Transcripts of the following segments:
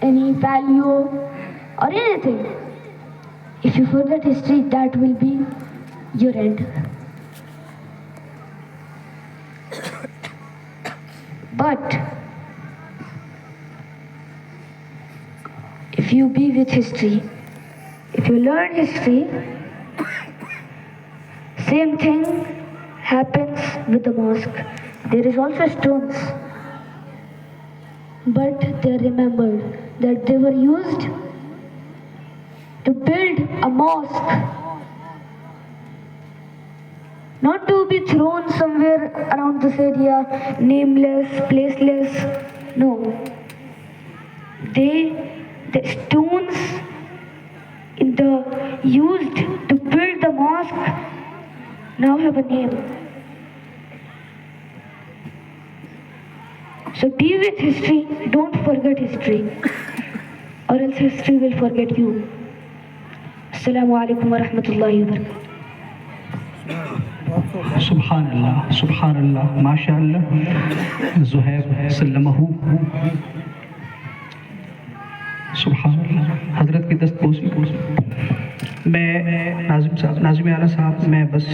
any value or anything. If you forget history, that will be your end. But if you be with history, if you learn history, same thing happens with the mosque. There is also stones, but they are remembered that they were used to build a mosque, not to be thrown somewhere around this area, nameless, placeless. No. The stones in the used to build the mosque now have a name. So be with history, don't forget history, or else history will forget you. Assalamu alaikum wa rahmatullahi wa barakatuh. सुभान अल्लाह, माशाअल्लाह, ज़ुहैब सल्लमहु, सुभान अल्लाह। हज़रत की दस्तपोशी। मैं नाज़िम आला साहब, मैं बस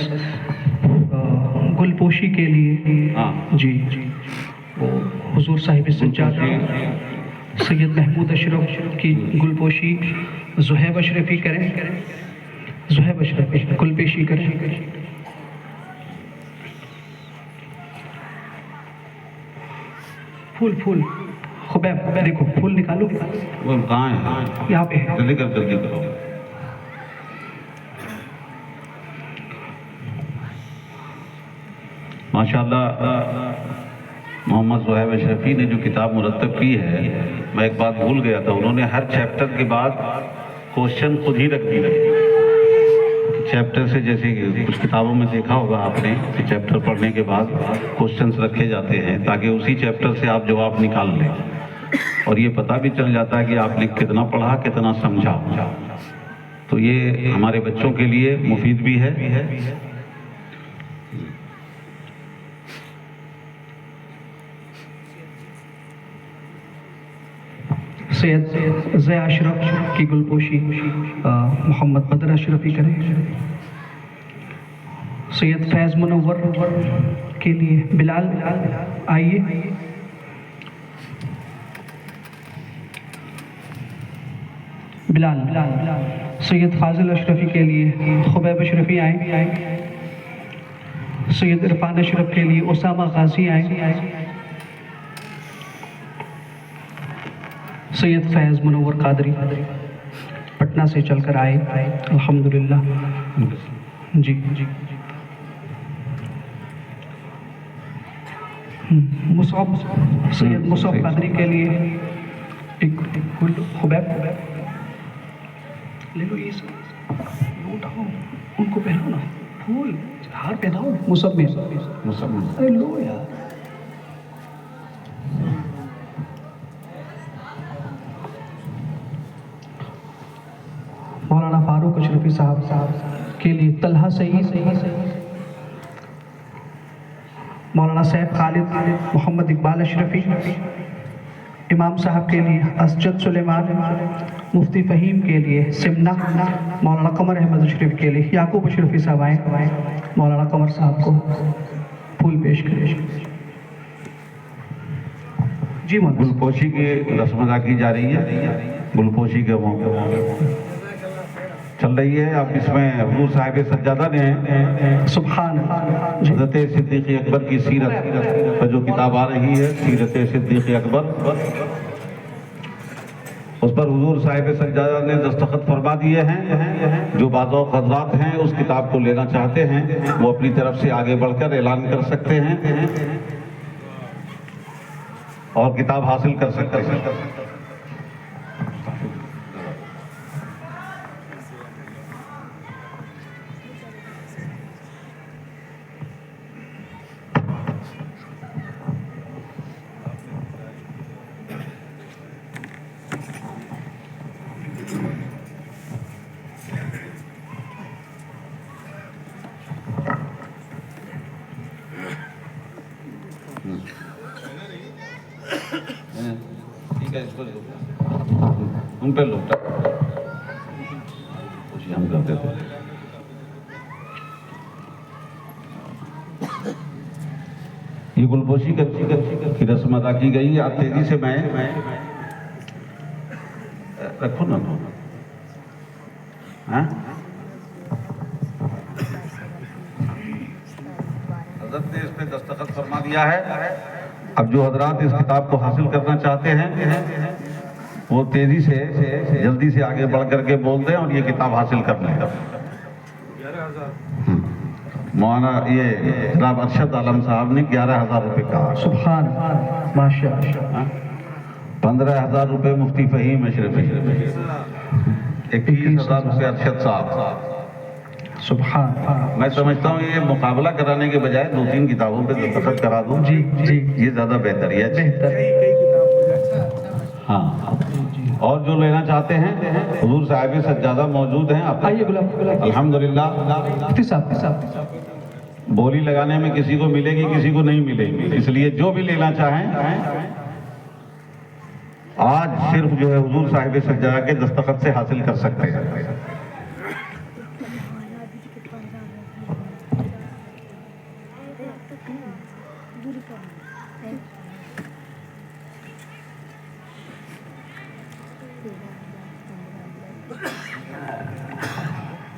गुलपोशी के लिए जी वो हुजूर साहिब सज्जादा सैयद महमूद अशरफ की गुलपोशी ज़ुहैब अशरफी करें, ज़ुहैब अशरफी गुलपेशी करें। फूल खुबैब, देखो फूल निकालो। वो कहाँ है? यहाँ पे है। जल्दी करो। माशाअल्लाह, मोहम्मद ज़ुहैब अशरफी ने जो किताब मुरत्तब की है, मैं एक बात भूल गया था, उन्होंने हर चैप्टर के बाद क्वेश्चन खुद ही रख दिए। चैप्टर से, जैसे कुछ किताबों में देखा होगा आपने कि चैप्टर पढ़ने के बाद क्वेश्चंस रखे जाते हैं ताकि उसी चैप्टर से आप जवाब निकाल लें, और ये पता भी चल जाता है कि आपने कितना पढ़ा, कितना समझा। तो ये हमारे बच्चों के लिए मुफीद भी है। सैयद ज़िया अशरफ की गुलपोशी मोहम्मद बदर अशरफी करें। सैयद फैज़ मुनव्वर के लिए बिलाल आइए। बिलाल। सैयद फाजिल अशरफी के लिए खुबैब अशरफी आए। सैयद इरफान अशरफ के लिए उसामा गाजी आए। सैयद फैज़ मुनव्वर कादरी पटना से चलकर आए, अल्हम्दुलिल्लाह। जी मुसअब, सैयद मुसअब कादरी के लिए एक फूल खुबैब ले लो। ये सब उठाओ, उनको पहनाओ ना, फूल हार पहनाओ मुसअब में। अरे लो यार। मौलाना फारूक अशरफी साहब के लिए तलहा सईद। मौलाना सैफ खालिद मोहम्मद इकबाल अशरफी। इमाम साहब के लिए असजद सुलेमान। मुफ्ती फ़हीम के लिए सिमना। मौलाना कमर अहमद अशरफी के लिए याकूब अशरफी साहब आए। मौलाना कमर साहब को फूल पेश करें। जी मौलाना। गुलपोशी की रस्म अदा की जा रही है। गुलपोशी के मौके चल रही है। अब इसमें हुजूर साहिब सज्जादा ने सुभान हज़रत सिद्दीक़ अकबर की सीरत पर जो किताब आ रही है, सीरत सिद्दीक़ अकबर, उस पर हुजूर साहिब सज्जादा ने दस्तखत फरमा दिए हैं। जो बाज़ हज़रात हैं उस किताब को लेना चाहते हैं वो अपनी तरफ से आगे बढ़कर ऐलान कर सकते हैं और किताब हासिल कर सकते हैं। ठीक है। उन पे लुटा कुछ हम करते थे। ये गुलपोशी की रस्म अदा की गई। आज तेजी से मैं रखो ना हाँ? हजरत ने इस पे दस्तखत फरमा दिया है। अब जो हजरात इस किताब को हासिल करना चाहते हैं वो तेजी से जल्दी से आगे बढ़ करके बोल दें और ये किताब हासिल कर लें। मौलाना ये जनाब अरशद आलम साहब ने 11,000 रुपये कहा। सुभान माशाअल्लाह। 15,000 रुपये मुफ्ती फहीम अशरफी, 21,000 रुपये अरशद साहब। सुभान। मैं समझता हूँ ये मुकाबला कराने के बजाय 2-3 किताबों पे दस्तखत करा दूँ। जी जी, ये ज़्यादा बेहतर है। बेहतर। हाँ, और जो लेना चाहते हैं हुजूर साहिब सज्जादा मौजूद हैं। आप आइए गुलाब। अल्हम्दुलिल्लाह। मुफ्ती साहब बोली लगाने में किसी को मिलेगी, किसी को नहीं मिलेगी, इसलिए जो भी लेना चाहें आज सिर्फ जो है हुजूर साहिब सज्जादा के दस्तखत से हासिल कर सकते हैं।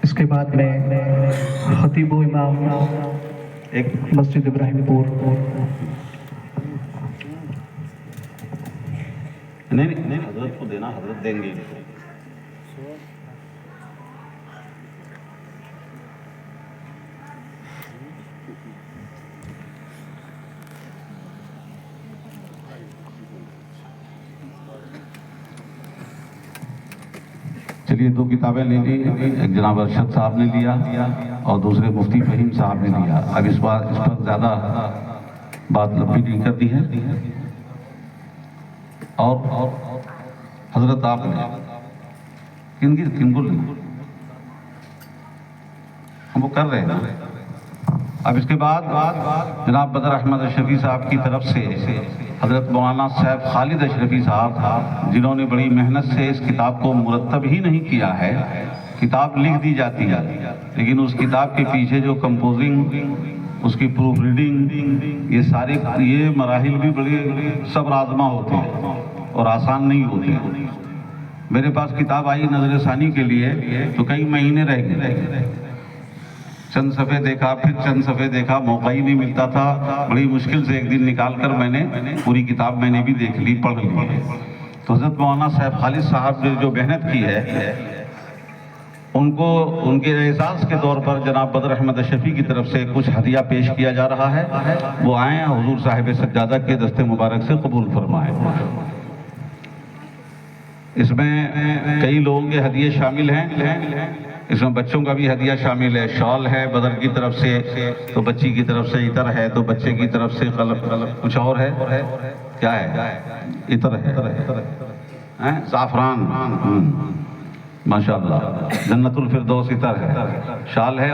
इसके बाद में खतीब इमाम एक मस्जिद इब्राहिमपुर। नहीं, हजरत को देना, हजरत देंगे। चलिए 2 किताबें ले ली। एक जनाब अरशद साहब ने लिया और दूसरे मुफ्ती फहीम साहब ने लिया। अब इस पर ज़्यादा बात लंबी नहीं करती है। और हजरत आपने किनको हम वो कर रहे हैं ना। अब इसके बाद जनाब बदर अहमद अशरफी साहब की तरफ से हजरत मौलाना साहब खालिद अशरफी साहब, जिन्होंने बड़ी मेहनत से इस किताब को मुरतब ही नहीं किया है। किताब लिख दी जाती है लेकिन उस किताब के पीछे जो कंपोजिंग, उसकी प्रूफ रीडिंग, ये मराहिल भी बड़े सब्र आज़मा होते हैं और आसान नहीं होते हैं। मेरे पास किताब आई नजर सानी के लिए तो कई महीने रह गए। चंद सफ़े देखा, फिर चंद सफ़े देखा, मौका ही नहीं मिलता था। बड़ी मुश्किल से एक दिन निकाल कर मैंने पूरी किताब मैंने भी देख ली, पढ़ ली। तो हज़रत मौलाना साहब खालिद साहब ने जो मेहनत की है उनको उनके एहसास के तौर पर जनाब बदर अहमद अशरफी की तरफ से कुछ हदिया पेश किया जा रहा है। वो आए हुजूर साहिब सज्जादा के दस्ते मुबारक से कबूल फरमाएं। इसमें कई लोगों के हदिये शामिल हैं। इसमें बच्चों का भी हदिया शामिल है। शॉल है बदर की तरफ से, तो बच्ची की तरफ से इतर है, तो बच्चे की तरफ से कुछ और है। क्या है? इतर है, ज़ाफ़रान, माशाअल्लाह, जन्नतुल फिरदौस इतर है। शाल है।